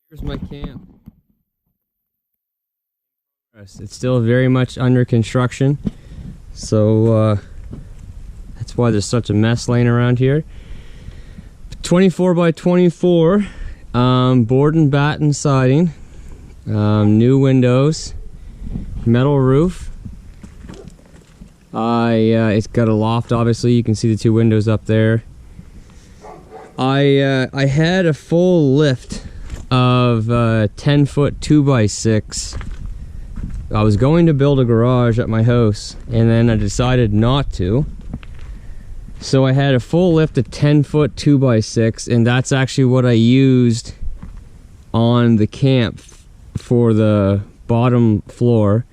Here's my camp. It's still very much under construction, so that's why there's such a mess laying around here. 24 by 24 board and batten siding, new windows, metal roof. It's got a loft, obviously. You can see the two windows up there. I had a full lift of 10-foot 2x6. I was going to build a garage at my house, and then I decided not to. So I had a full lift of 10-foot 2x6, and that's actually what I used on the camp for the bottom floor.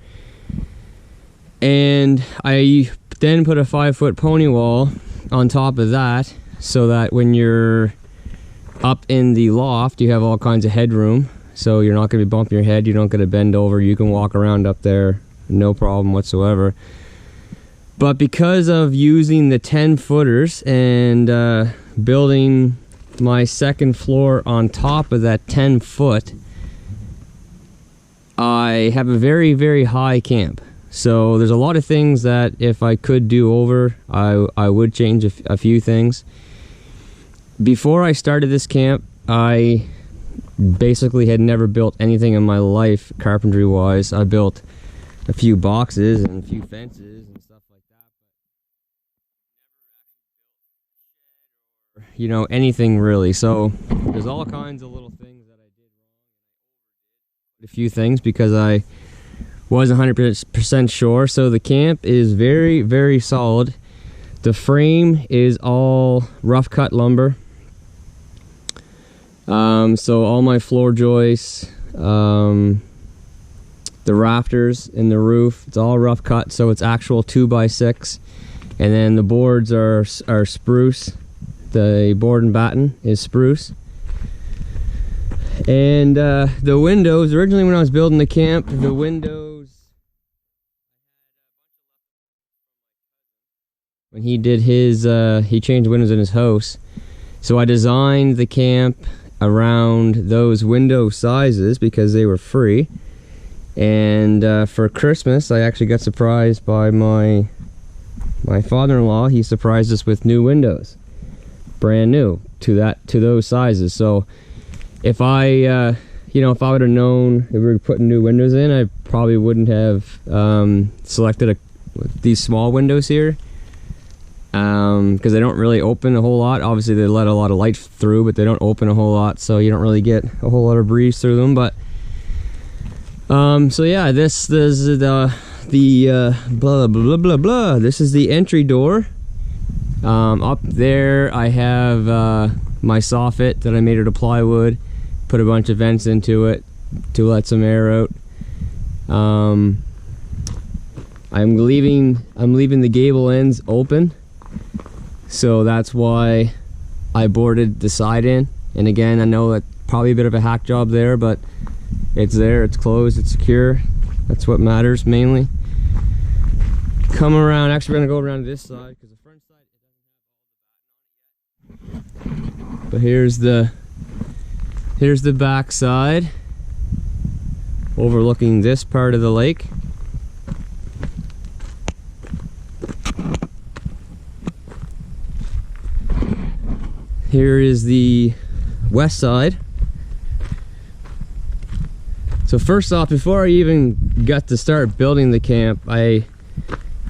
And I then put a 5-foot pony wall on top of that, so that when you're up in the loft, you have all kinds of headroom. So you're not going to be bumping your head, you don't get to bend over, you can walk around up there, no problem whatsoever. But because of using the 10-footers and building my second floor on top of that 10-foot, I have a very, very high camp. So there's a lot of things that if I could do over, I would change a few things. Before I started this camp, I basically had never built anything in my life carpentry wise. I built a few boxes and a few fences and stuff like that, but you know, anything really. So there's all kinds of little things that I did wrong. A few things because I wasn't 100% sure. So the camp is very, very solid. The frame is all rough cut lumber. So all my floor joists, the rafters in the roof, it's all rough cut, so it's actual 2x6. And then the boards are spruce. The board and batten is spruce. And the windows, originally when I was building the camp, the windows, when he did his, he changed windows in his house. So I designed the camp around those window sizes because they were free. And for Christmas, I actually got surprised by my father-in-law. He surprised us with new windows, brand new to those sizes. So if I you know, if I would have known if we were putting new windows in, I probably wouldn't have selected these small windows here, because they don't really open a whole lot. Obviously they let a lot of light through, but they don't open a whole lot, so you don't really get a whole lot of breeze through them. But so yeah, this is the blah blah blah blah. This is the entry door. Up there I have my soffit that I made out of plywood. Put a bunch of vents into it to let some air out. I'm leaving the gable ends open, so that's why I boarded the side in. And again, I know that probably a bit of a hack job there, but it's there, it's closed, it's secure. That's what matters mainly. Come around, actually we're gonna go around this side because the front side, but here's the back side overlooking this part of the lake. Here is the west side. So first off, before I even got to start building the camp, I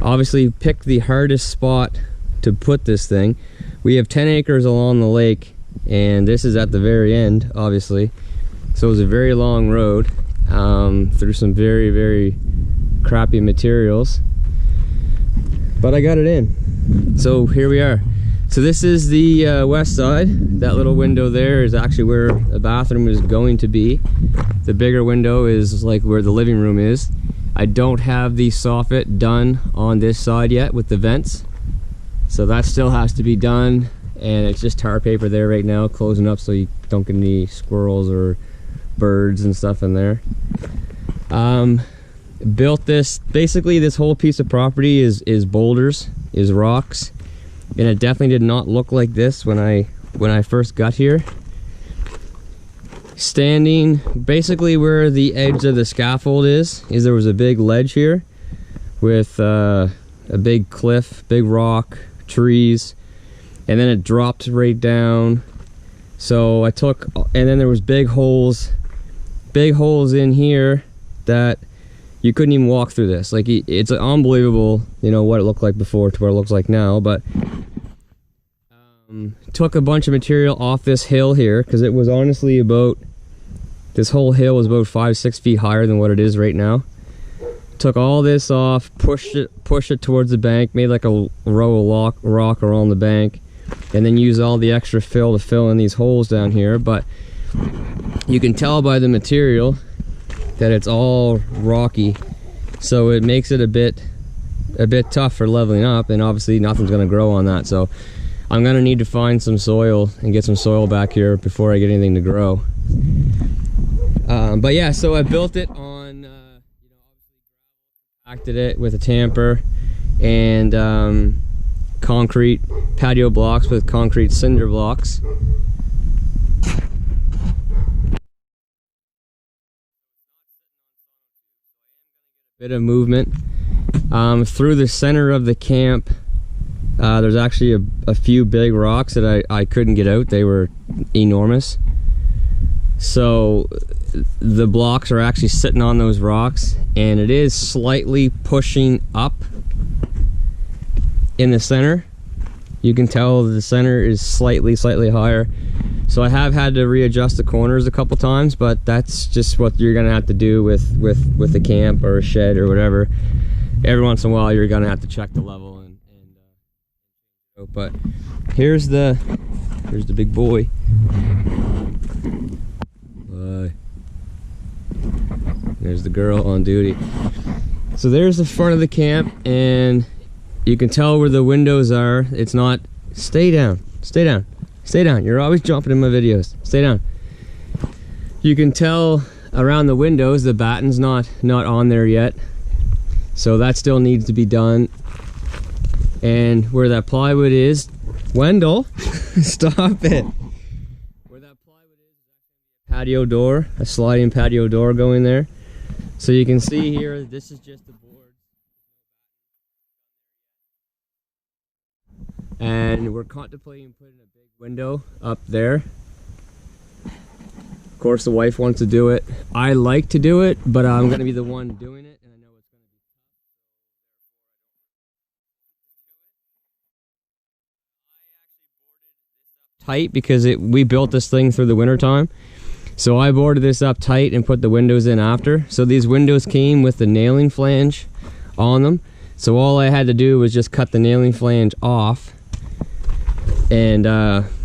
obviously picked the hardest spot to put this thing. We have 10 acres along the lake, and this is at the very end, obviously. So it was a very long road through some very, very crappy materials, but I got it in. So here we are. So this is the west side. That little window there is actually where the bathroom is going to be. The bigger window is like where the living room is. I don't have the soffit done on this side yet with the vents, so that still has to be done. And it's just tar paper there right now, closing up so you don't get any squirrels or birds and stuff in there. Built this, basically this whole piece of property is boulders, is rocks, and it definitely did not look like this when I first got here. standing basically where the edge of the scaffold is there was a big ledge here with a big cliff, big rock, trees, and then it dropped right down. So I took, and then there was big holes in here that you couldn't even walk through this. Like, it's unbelievable, you know, what it looked like before to what it looks like now. But took a bunch of material off this hill here, because it was honestly about, this whole hill was about 5-6 feet higher than what it is right now. Took all this off, pushed it towards the bank, made like a row of rock around the bank, and then use all the extra fill to fill in these holes down here. But you can tell by the material that it's all rocky, so it makes it a bit tough for leveling up, and obviously nothing's going to grow on that. So I'm going to need to find some soil and get some soil back here before I get anything to grow. But yeah, so I built it on, you know, acted it with a tamper and concrete patio blocks with concrete cinder blocks. Bit of movement through the center of the camp. There's actually a few big rocks that I couldn't get out. They were enormous. So the blocks are actually sitting on those rocks, and it is slightly pushing up in the center. You can tell the center is slightly higher. So I have had to readjust the corners a couple times, but that's just what you're gonna have to do with a camp or a shed or whatever. Every once in a while you're gonna have to check the level but here's the big boy. There's the girl on duty. So there's the front of the camp, and you can tell where the windows are. It's not, stay down, you're always jumping in my videos, stay down. You can tell around the windows the batten's not on there yet, so that still needs to be done. And where that plywood is, Wendell, stop it. Where that plywood is, patio door, a sliding patio door going there. So you can see here, this is just the board. And we're contemplating putting a big window up there. Of course, the wife wants to do it. I like to do it, but I'm going to be the one doing it. And I know it's going to be tight because we built this thing through the winter time. So I boarded this up tight and put the windows in after. So these windows came with the nailing flange on them. So all I had to do was just cut the nailing flange off and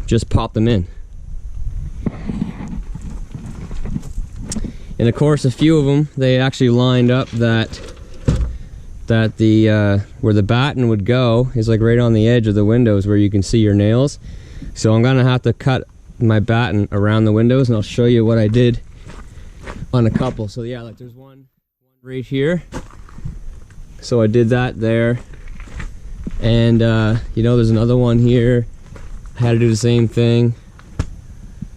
just pop them in. And of course, a few of them, they actually lined up that the where the batten would go is like right on the edge of the windows where you can see your nails. So I'm gonna have to cut my batten around the windows, and I'll show you what I did on a couple. So yeah, like there's one right here. So I did that there, and you know, there's another one here. I had to do the same thing.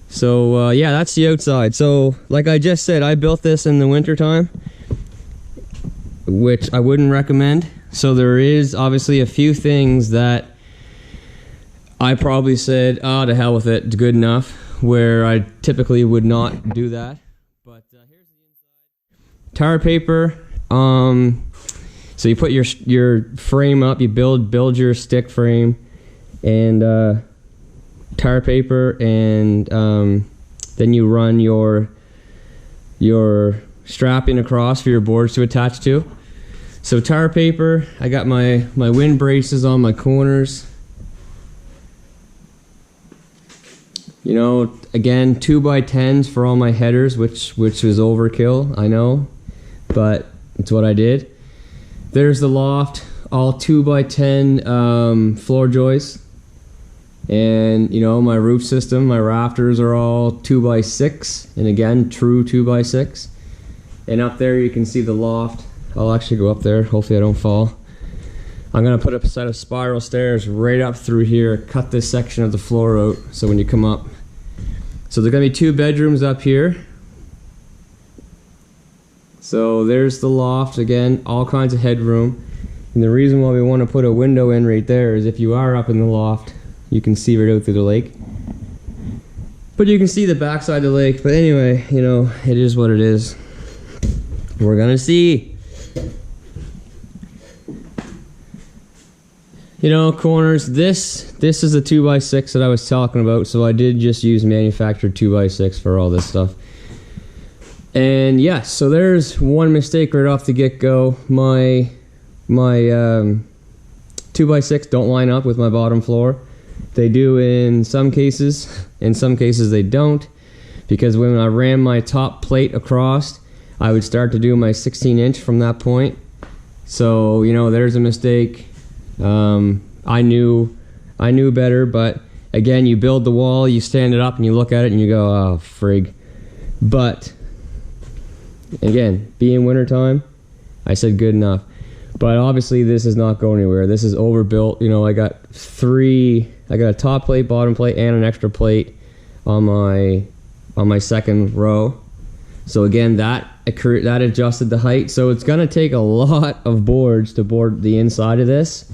So yeah, that's the outside. So like I just said, I built this in the winter time, which I wouldn't recommend. So there is obviously a few things that I probably said, oh, to hell with it, it's good enough, where I typically would not do that. But here's the inside. Tar paper. So you put your frame up, you build your stick frame, and tar paper, and then you run your strapping across for your boards to attach to. So tar paper, I got my wind braces on my corners. You know, again, 2x10s for all my headers, which was overkill, I know, but it's what I did. There's the loft, all 2x10 floor joists. And you know, my roof system, my rafters are all 2x6, and again, true 2x6. And up there you can see the loft. I'll actually go up there, hopefully I don't fall. I'm gonna put up a set of spiral stairs right up through here, cut this section of the floor out, so when you come up. So there's gonna be 2 bedrooms up here. So there's the loft again, all kinds of headroom. And the reason why we want to put a window in right there is if you are up in the loft, you can see right out through the lake. But you can see the backside of the lake. But anyway, you know, it is what it is. We're gonna see. You know, corners, this is a 2x6 that I was talking about, so I did just use manufactured 2x6 for all this stuff. And yes, so there's one mistake right off the get-go. My 2x6 don't line up with my bottom floor. They do in some cases they don't, because when I ran my top plate across, I would start to do my 16-inch from that point. So, you know, there's a mistake. I knew better, but again, you build the wall, you stand it up and you look at it and you go, oh frig. But again, being wintertime, I said good enough. But obviously this is not going anywhere. This is overbuilt. You know, I got a top plate, bottom plate, and an extra plate on my second row. So again, that adjusted the height. So it's gonna take a lot of boards to board the inside of this.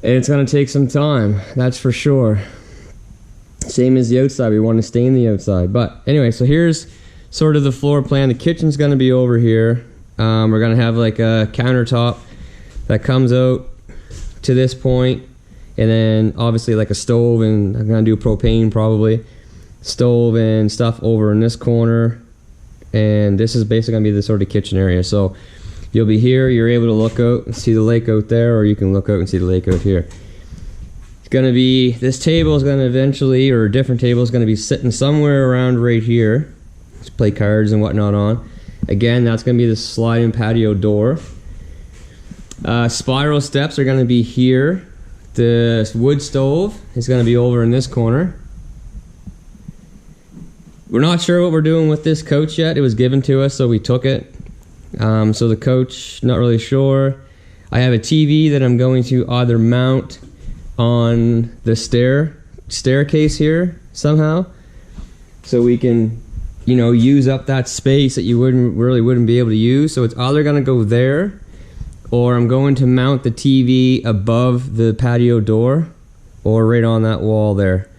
And it's gonna take some time, that's for sure. Same as the outside, we want to stay in the outside. But anyway, so here's sort of the floor plan. The kitchen's gonna be over here. We're gonna have like a countertop that comes out to this point, and then obviously like a stove, and I'm gonna do propane probably. Stove and stuff over in this corner, and this is basically gonna be the sort of kitchen area. So you'll be here, you're able to look out and see the lake out there, or you can look out and see the lake out here. It's gonna be, this table is gonna eventually, or a different table is gonna be sitting somewhere around right here. Let's play cards and whatnot on. Again, that's gonna be the sliding patio door. Spiral steps are gonna be here. The wood stove is gonna be over in this corner. We're not sure what we're doing with this couch yet. It was given to us, so we took it. So the couch, not really sure. I have a TV that I'm going to either mount on the staircase here somehow, so we can, you know, use up that space that you wouldn't be able to use. So it's either gonna go there, or I'm going to mount the TV above the patio door, or right on that wall there.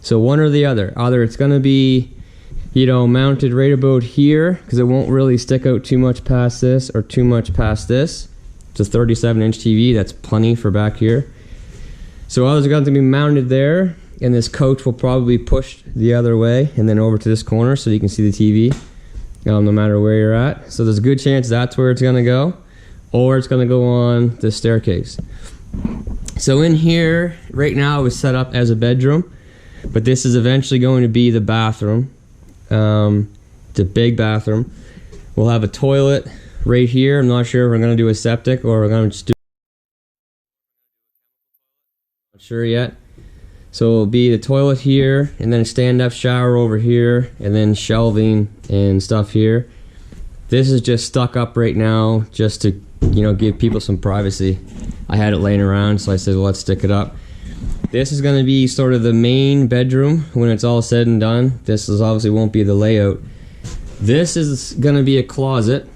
So one or the other. Either it's gonna be, you know, mounted right about here, because it won't really stick out too much past this or too much past this. It's a 37-inch TV, that's plenty for back here. So others are going to be mounted there, and this couch will probably be pushed the other way and then over to this corner so you can see the TV, no matter where you're at. So there's a good chance that's where it's going to go, or it's going to go on the staircase. So in here, right now it was set up as a bedroom, but this is eventually going to be the bathroom. It's a big bathroom. We'll have a toilet right here. I'm not sure if we're going to do a septic or we're going to just do, not sure yet. So it'll be the toilet here, and then a stand-up shower over here, and then shelving and stuff here. This is just stuck up right now just to, you know, give people some privacy. I had it laying around, so I said, well, let's stick it up. This is going to be sort of the main bedroom when it's all said and done. This is obviously won't be the layout. This is going to be a closet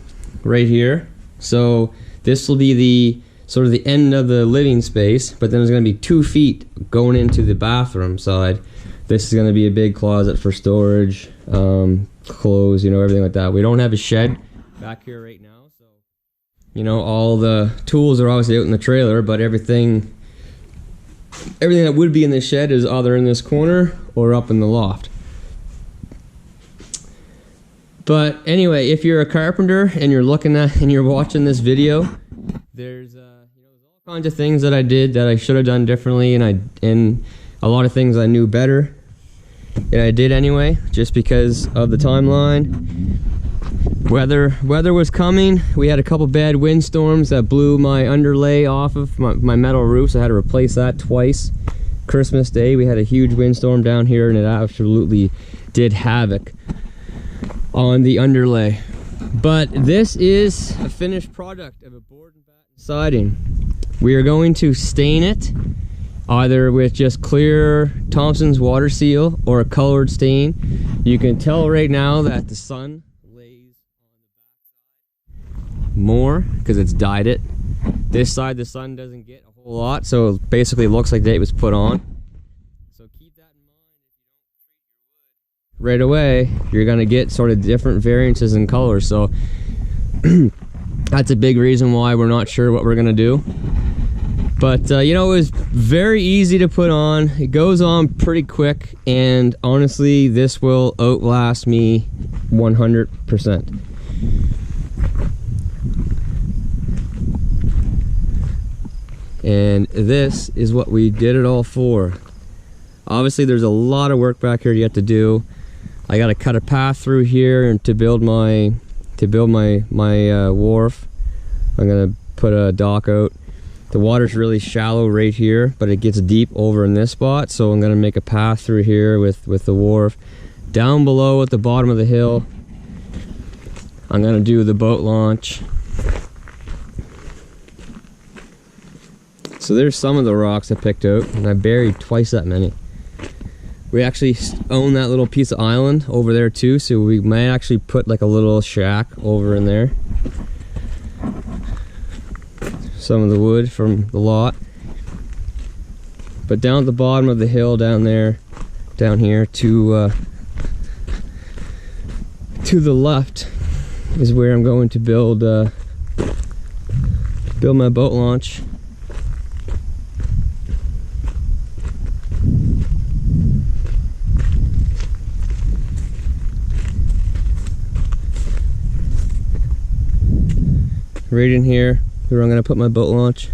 right here. So this will be the sort of the end of the living space, but then there's going to be 2 feet going into the bathroom side. This is going to be a big closet for storage, clothes, you know, everything like that. We don't have a shed back here right now, so, you know, all the tools are obviously out in the trailer, but everything that would be in the shed is either in this corner or up in the loft. But anyway, if you're a carpenter and you're looking at and you're watching this video, there's you know, all kinds of things that I did that I should have done differently, and a lot of things I knew better, and I did anyway, just because of the timeline. Weather was coming. We had a couple bad windstorms that blew my underlay off of my metal roof, so I had to replace that twice. Christmas Day, we had a huge windstorm down here, and it absolutely did havoc on the underlay. But this is a finished product of a board and batten siding. We are going to stain it either with just clear Thompson's water seal or a colored stain. You can tell right now that the sun lays more because it's dyed it. This side the sun doesn't get a whole lot, so it basically looks like it was put on. So keep that in mind. Right away you're gonna get sort of different variances in color, so that's a big reason why we're not sure what we're gonna do. But you know, it was very easy to put on. It goes on pretty quick, and honestly this will outlast me 100%. And this is what we did it all for. Obviously there's a lot of work back here yet to do. I gotta cut a path through here and to build my wharf. I'm gonna put a dock out. The water's really shallow right here, but it gets deep over in this spot, so I'm gonna make a path through here with the wharf. Down below at the bottom of the hill, I'm gonna do the boat launch. So there's some of the rocks I picked out, and I buried twice that many. We actually own that little piece of island over there too, so we might actually put like a little shack over in there. Some of the wood from the lot. But down at the bottom of the hill down there, down here to the left is where I'm going to build my boat launch. Right in here where I'm gonna put my boat launch.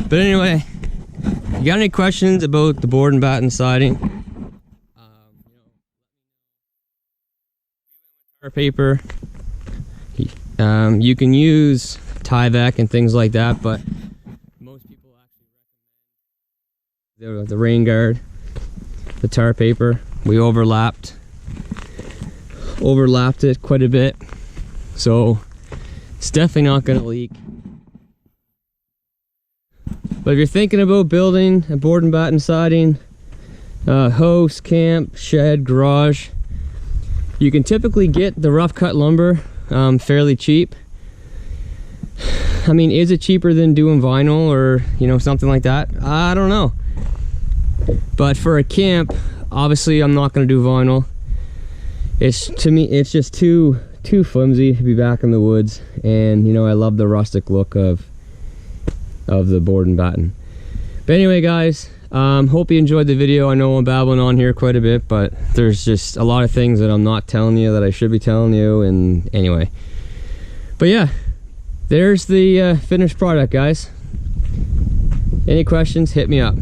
But anyway, you got any questions about the board and batten siding? Tar paper. You can use Tyvek and things like that, but most people actually recommend the rain guard, the tar paper. We overlapped it quite a bit. So it's definitely not going to leak. But if you're thinking about building a board and batten siding, house, camp, shed, garage, you can typically get the rough cut lumber fairly cheap. I mean, is it cheaper than doing vinyl or, you know, something like that? I don't know. But for a camp, obviously I'm not going to do vinyl. To me, it's just too flimsy to be back in the woods, and you know, I love the rustic look of the board and batten. But anyway guys, hope you enjoyed the video. I know I'm babbling on here quite a bit, but there's just a lot of things that I'm not telling you that I should be telling you, and anyway. But yeah, there's the finished product guys. Any questions, hit me up.